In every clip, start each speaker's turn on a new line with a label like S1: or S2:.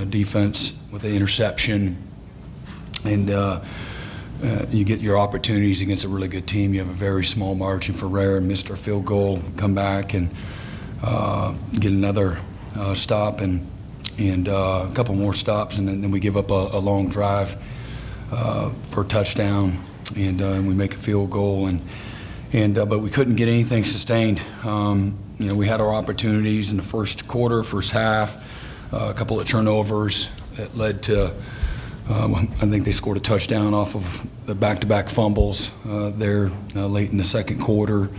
S1: defense with an interception, and you get your opportunities against a really good team. You have a very small margin for error, missed our field goal, come back and get another stop and a couple more stops, and then we give up a long drive for a touchdown, and we make a field goal, but we couldn't get anything sustained. We had our opportunities in the first quarter, first half, a couple of turnovers that led to, I think they scored a touchdown off of the back-to-back fumbles there late in the second quarter,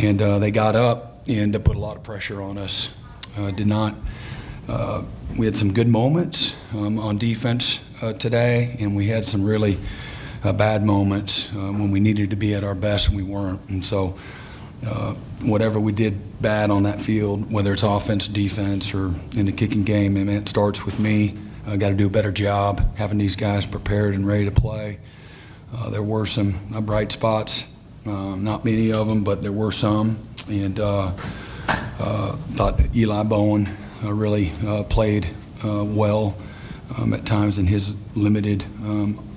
S1: and they got up and put a lot of pressure on us. We had some good moments on defense today, and we had some really bad moments when we needed to be at our best and we weren't. And so whatever we did bad on that field, whether it's offense, defense, or in the kicking game, I mean, it starts with me. I got to do a better job having these guys prepared and ready to play. There were some bright spots, not many of them, but there were some. And thought Eli Bowen really played well at times in his limited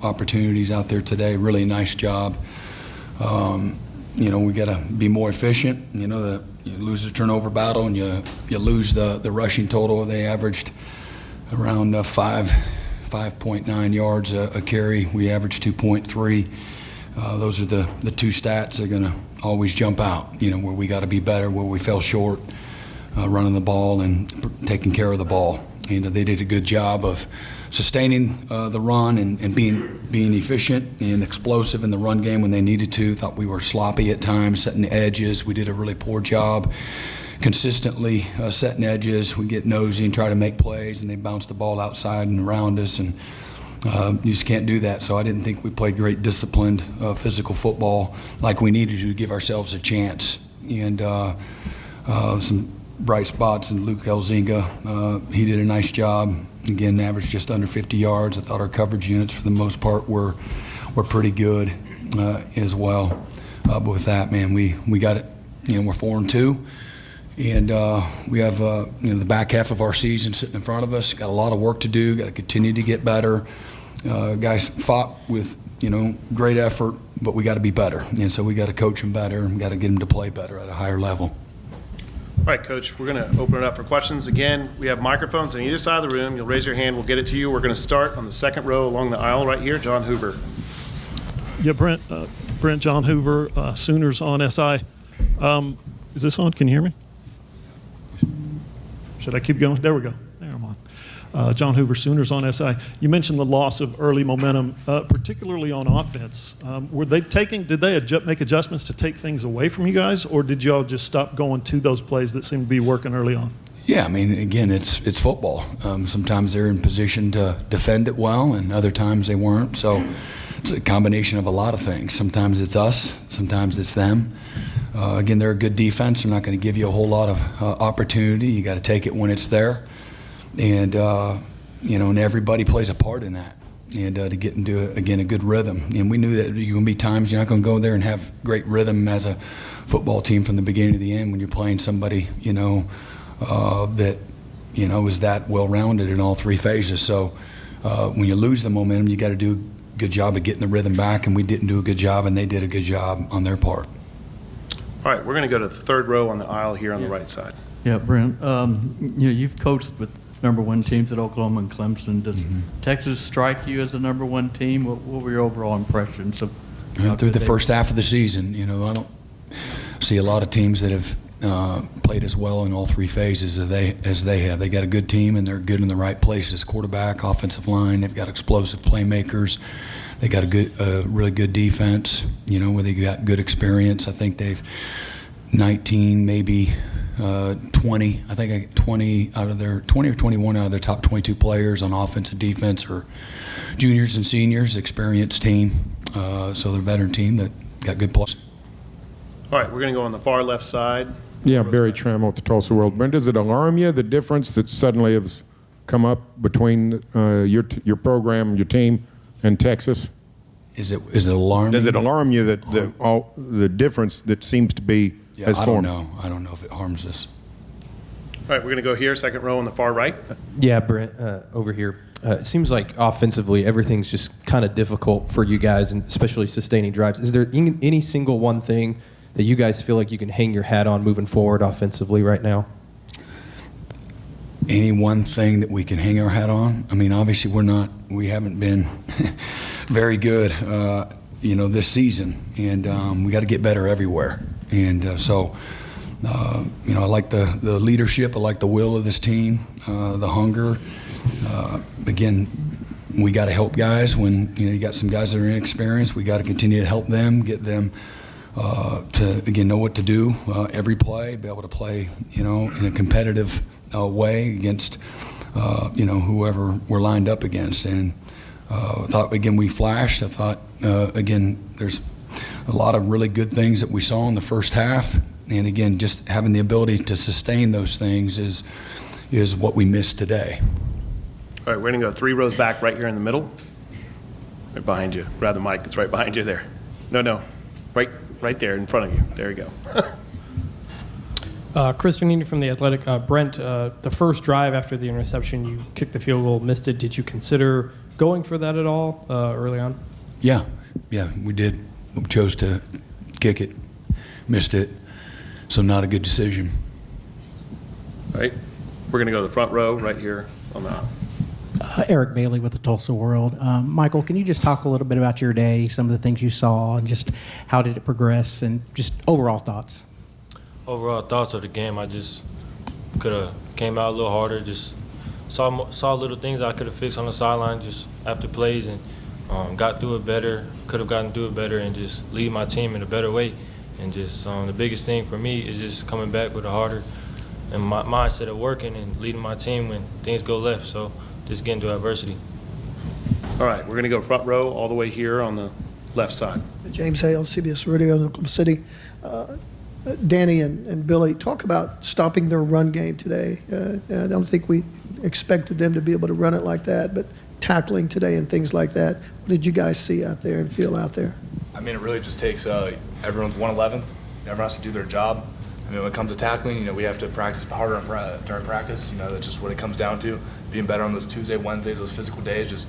S1: opportunities out there today. Really nice job. We got to be more efficient. You lose the turnover battle and you lose the rushing total. They averaged around 5.9 yards a carry. We averaged 2.3. Those are the two stats that are going to always jump out, where we got to be better, where we fell short running the ball and taking care of the ball. They did a good job of sustaining the run and being efficient and explosive in the run game when they needed to. Thought we were sloppy at times, setting the edges. We did a really poor job consistently setting edges. We get nosy and try to make plays, and they bounce the ball outside and around us, and you just can't do that. So I didn't think we played great disciplined physical football like we needed to give ourselves a chance. And some bright spots in Luke Elzinga. He did a nice job. Again, averaged just under 50 yards. I thought our coverage units for the most part were pretty good as well. But with that, man, we got it. We're 4-2. And we have the back half of our season sitting in front of us. Got a lot of work to do. Got to continue to get better. Guys fought with great effort, but we got to be better. And so we got to coach them better and got to get them to play better at a higher level.
S2: All right, Coach, we're going to open it up for questions. Again, we have microphones on either side of the room. You'll raise your hand. We'll get it to you. We're going to start on the second row along the aisle right here. John Hoover.
S3: Yeah, Brent, John Hoover, Sooners on SI. Is this on? Can you hear me? Should I keep going? There we go. There I'm on. John Hoover, Sooners on SI. You mentioned the loss of early momentum, particularly on offense. Did they make adjustments to take things away from you guys, or did y'all just stop going to those plays that seemed to be working early on?
S1: Yeah, I mean, again, it's football. Sometimes they're in position to defend it well, and other times they weren't. So it's a combination of a lot of things. Sometimes it's us, sometimes it's them. Again, they're a good defense. They're not going to give you a whole lot of opportunity. You got to take it when it's there. And, and everybody plays a part in that, and to get into, a good rhythm. And we knew that you're going to be times you're not going to go there and have great rhythm as a football team from the beginning to the end when you're playing somebody, that, is that well-rounded in all three phases. So when you lose the momentum, you got to do a good job of getting the rhythm back, and we didn't do a good job, and they did a good job on their part.
S2: All right, we're going to go to the third row on the aisle here on the right side.
S4: Yeah, Brent, you've coached with number one teams at Oklahoma and Clemson. Does Texas strike you as the number one team? What were your overall impressions of
S1: through the first half of the season? I don't see a lot of teams that have played as well in all three phases as they have. They got a good team, and they're good in the right places. Quarterback, offensive line, they've got explosive playmakers. They got a really good defense, where they got good experience. I think they've 19, maybe 20. I think 20 or 21 out of their top 22 players on offense and defense are juniors and seniors, experienced team. So they're a veteran team that got good players.
S2: All right, we're going to go on the far left side.
S5: Yeah, Barry Trammell with the Tulsa World. Brent, does it alarm you, the difference that suddenly has come up between your program, your team, and Texas?
S1: Is it alarming?
S5: Does it alarm you that the difference that seems to be has formed?
S1: I don't know if it harms us.
S2: All right, we're going to go here, second row on the far right.
S6: Yeah, Brent, over here. It seems like offensively everything's just kind of difficult for you guys, and especially sustaining drives. Is there any single one thing that you guys feel like you can hang your hat on moving forward offensively right now?
S1: Any one thing that we can hang our hat on? I mean, obviously we haven't been very good, this season, and we got to get better everywhere. And so, I like the leadership, I like the will of this team, the hunger. Again, we got to help guys when, you got some guys that are inexperienced. We got to continue to help them, get them to, again, know what to do every play, be able to play, in a competitive way against, whoever we're lined up against. And I thought, again, we flashed. I thought, again, there's a lot of really good things that we saw in the first half. And again, just having the ability to sustain those things is what we missed today.
S2: All right, we're going to go 3 rows back right here in the middle. Right behind you. Grab the mic. It's right behind you there. No. Right there in front of you. There you go.
S7: Chris Vanini from The Athletic. Brent, the first drive after the interception, you kicked the field goal, missed it. Did you consider going for that at all early on?
S1: Yeah, we did. We chose to kick it, missed it, so not a good decision.
S2: All right, we're going to go to the front row right here on the
S8: Eric Bailey with the Tulsa World. Michael, can you just talk a little bit about your day, some of the things you saw, and just how did it progress, and just overall thoughts?
S9: Overall thoughts of the game, I just could have came out a little harder, just saw little things I could have fixed on the sideline just after plays, and got through it better, could have gotten through it better, and just lead my team in a better way. And just the biggest thing for me is just coming back with a harder and my mindset of working and leading my team when things go left. So just getting to adversity.
S2: All right, we're going to go front row all the way here on the left side.
S10: James Hale, CBS Radio in Oklahoma City. Danny and Billy, talk about stopping their run game today. I don't think we expected them to be able to run it like that, but tackling today and things like that. What did you guys see out there and feel out there?
S11: I mean, it really just takes everyone's 111. Everyone has to do their job. I mean, when it comes to tackling, we have to practice harder during practice. That's just what it comes down to. Being better on those Tuesday, Wednesdays, those physical days. Just,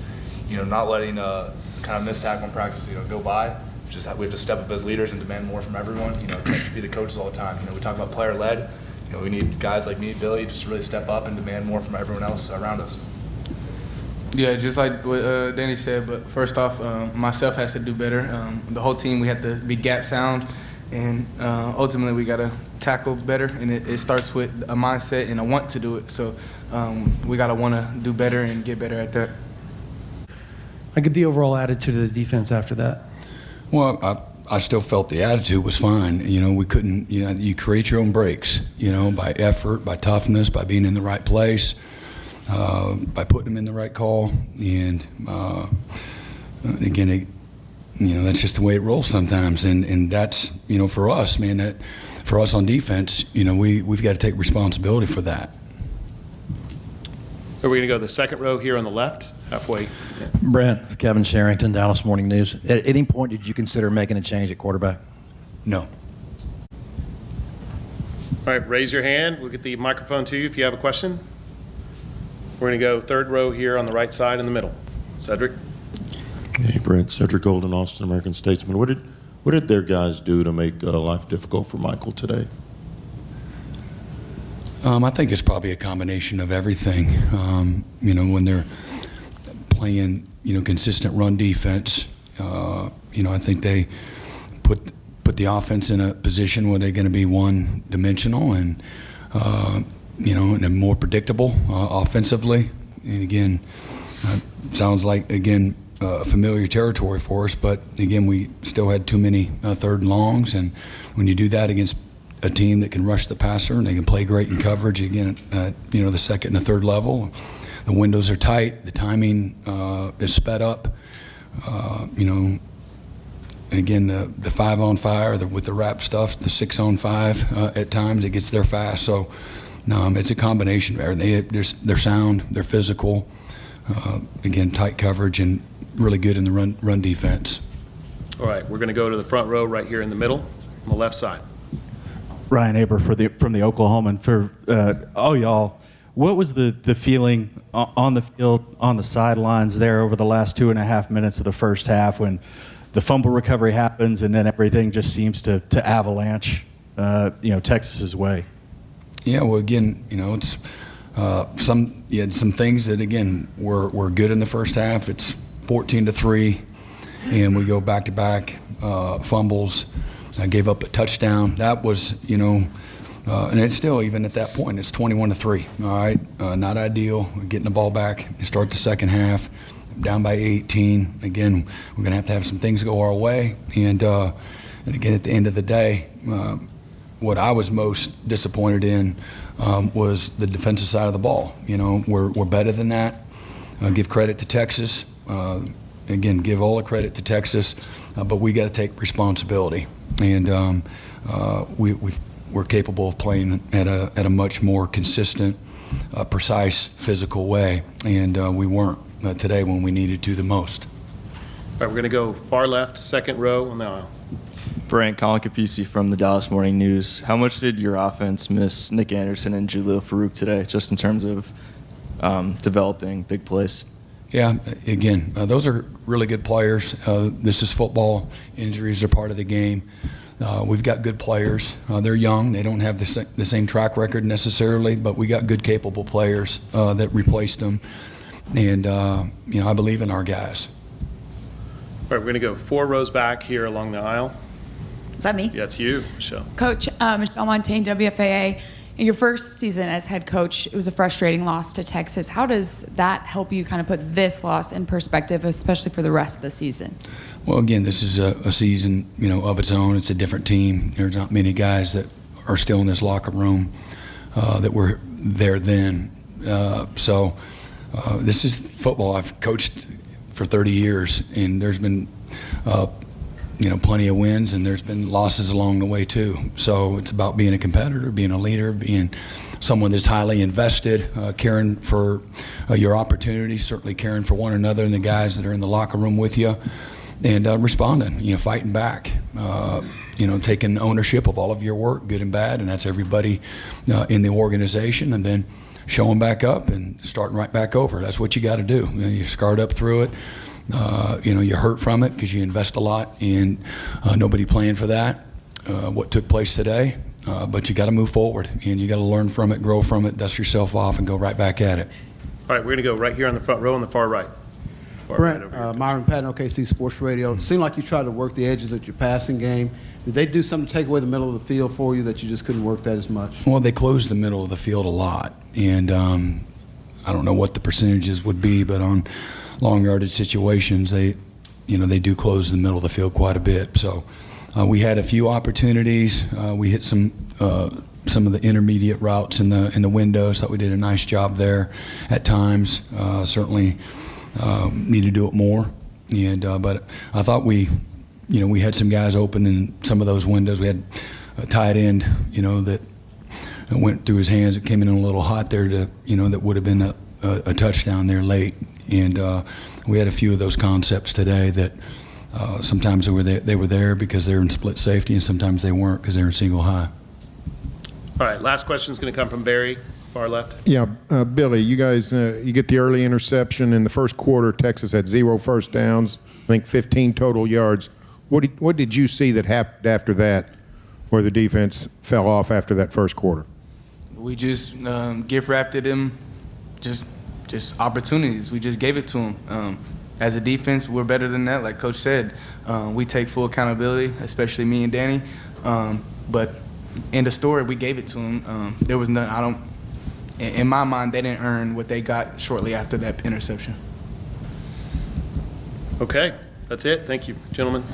S11: not letting kind of missed tackle in practice, go by. We have to step up as leaders and demand more from everyone. Can't just be the coaches all the time. We talk about player-led. We need guys like me, Billy, just to really step up and demand more from everyone else around us.
S12: Yeah, just like what Danny said, but first off, myself has to do better. The whole team, we have to be gap sound, and ultimately we got to tackle better, and it starts with a mindset and a want to do it. So we got to want to do better and get better at that.
S13: I get the overall attitude of the defense after that.
S1: Well, I still felt the attitude was fine. We couldn't, you create your own breaks, by effort, by toughness, by being in the right place. By putting them in the right call, and again, that's just the way it rolls sometimes, and that's for us, man. That for us on defense, we've got to take responsibility for that.
S2: Are we going to go to the second row here on the left, halfway? Yeah.
S14: Brent, Kevin Sherrington, Dallas Morning News. At any point, did you consider making a change at quarterback?
S1: No.
S2: All right, raise your hand. We'll get the microphone to you if you have a question. We're going to go third row here on the right side in the middle. Cedric.
S15: Hey, Brent. Cedric Golden, Austin American Statesman. What did their guys do to make life difficult for Michael today?
S1: I think it's probably a combination of everything. When they're playing, consistent run defense, I think they put the offense in a position where they're going to be one-dimensional and and more predictable offensively. And again, sounds like, again, familiar territory for us, but again, we still had too many third and longs, and when you do that against a team that can rush the passer and they can play great in coverage, again, the second and the third level, the windows are tight, the timing is sped up, again, the 5-on-5 or with the wrap stuff, the 6-on-5 at times, it gets there fast. So it's a combination. They're sound, they're physical, again, tight coverage, and really good in the run defense.
S2: All right, we're going to go to the front row right here in the middle, on the left side.
S16: Ryan Aber from the Oklahoman. For all y'all, what was the feeling on the field, on the sidelines there over the last 2.5 minutes of the first half when the fumble recovery happens and then everything just seems to avalanche, Texas's way?
S1: Yeah, well, again, it's you had some things that again were good in the first half. It's 14-3, and we go back-to-back fumbles. I gave up a touchdown. That was, and it's still, even at that point, it's 21-3. All right, not ideal. We're getting the ball back. You start the second half, down by 18. Again, we're going to have some things go our way. And again, at the end of the day, what I was most disappointed in was the defensive side of the ball. We're better than that. Give credit to Texas. Again, give all the credit to Texas, but we got to take responsibility. And we're capable of playing at a much more consistent, precise, physical way, and we weren't today when we needed to the most.
S2: All right, we're going to go far left, second row on the aisle.
S17: Brent, Colin Capisi from the Dallas Morning News. How much did your offense miss Nick Anderson and Jaleel Farouk today, just in terms of developing big plays?
S1: Yeah, again, those are really good players. This is football. Injuries are part of the game. We've got good players. They're young. They don't have the same track record necessarily, but we got good, capable players that replaced them. And, I believe in our guys.
S2: All right, we're going to go 4 rows back here along the aisle.
S18: Is that me?
S2: Yeah, it's you, Michelle.
S18: Coach, Michelle Montaigne, WFAA. In your first season as head coach, it was a frustrating loss to Texas. How does that help you kind of put this loss in perspective, especially for the rest of the season?
S1: Well, again, this is a season, of its own. It's a different team. There's not many guys that are still in this locker room that were there then. So this is football. I've coached for 30 years, and there's been plenty of wins, and there's been losses along the way too. So it's about being a competitor, being a leader, being someone that's highly invested, caring for your opportunities, certainly caring for one another and the guys that are in the locker room with you, and responding, fighting back, taking ownership of all of your work, good and bad, and that's everybody in the organization, and then showing back up and starting right back over. That's what you got to do. You're scarred up through it. You hurt from it because you invest a lot, and nobody planned for that, what took place today. But you got to move forward, and you got to learn from it, grow from it, dust yourself off, and go right back at it.
S2: All right, we're going to go right here on the front row on the far right.
S19: Brent, Myron Patton, OKC Sports Radio. It seemed like you tried to work the edges of your passing game. Did they do something to take away the middle of the field for you that you just couldn't work that as much?
S1: Well, they closed the middle of the field a lot, and I don't know what the percentages would be, but on long yardage situations, they do close the middle of the field quite a bit. So we had a few opportunities. We hit some of the intermediate routes in the windows. Thought we did a nice job there at times. Certainly need to do it more. And but I thought we had some guys open in some of those windows. We had a tight end, that went through his hands. It came in a little hot there that would have been a touchdown there late. And we had a few of those concepts today that sometimes they were there because they were in split safety, and sometimes they weren't because they were in single high.
S2: All right, last question is going to come from Barry, far left.
S5: Yeah, Billy, you guys, you get the early interception in the first quarter. Texas had 0 first downs, I think 15 total yards. What did you see that happened after that, where the defense fell off after that first quarter?
S12: We just gift wrapped it in, just opportunities. We just gave it to them. As a defense, we're better than that. Like Coach said, we take full accountability, especially me and Danny. But in the story, we gave it to them. There was none. In my mind, they didn't earn what they got shortly after that interception.
S2: Okay, that's it. Thank you, gentlemen.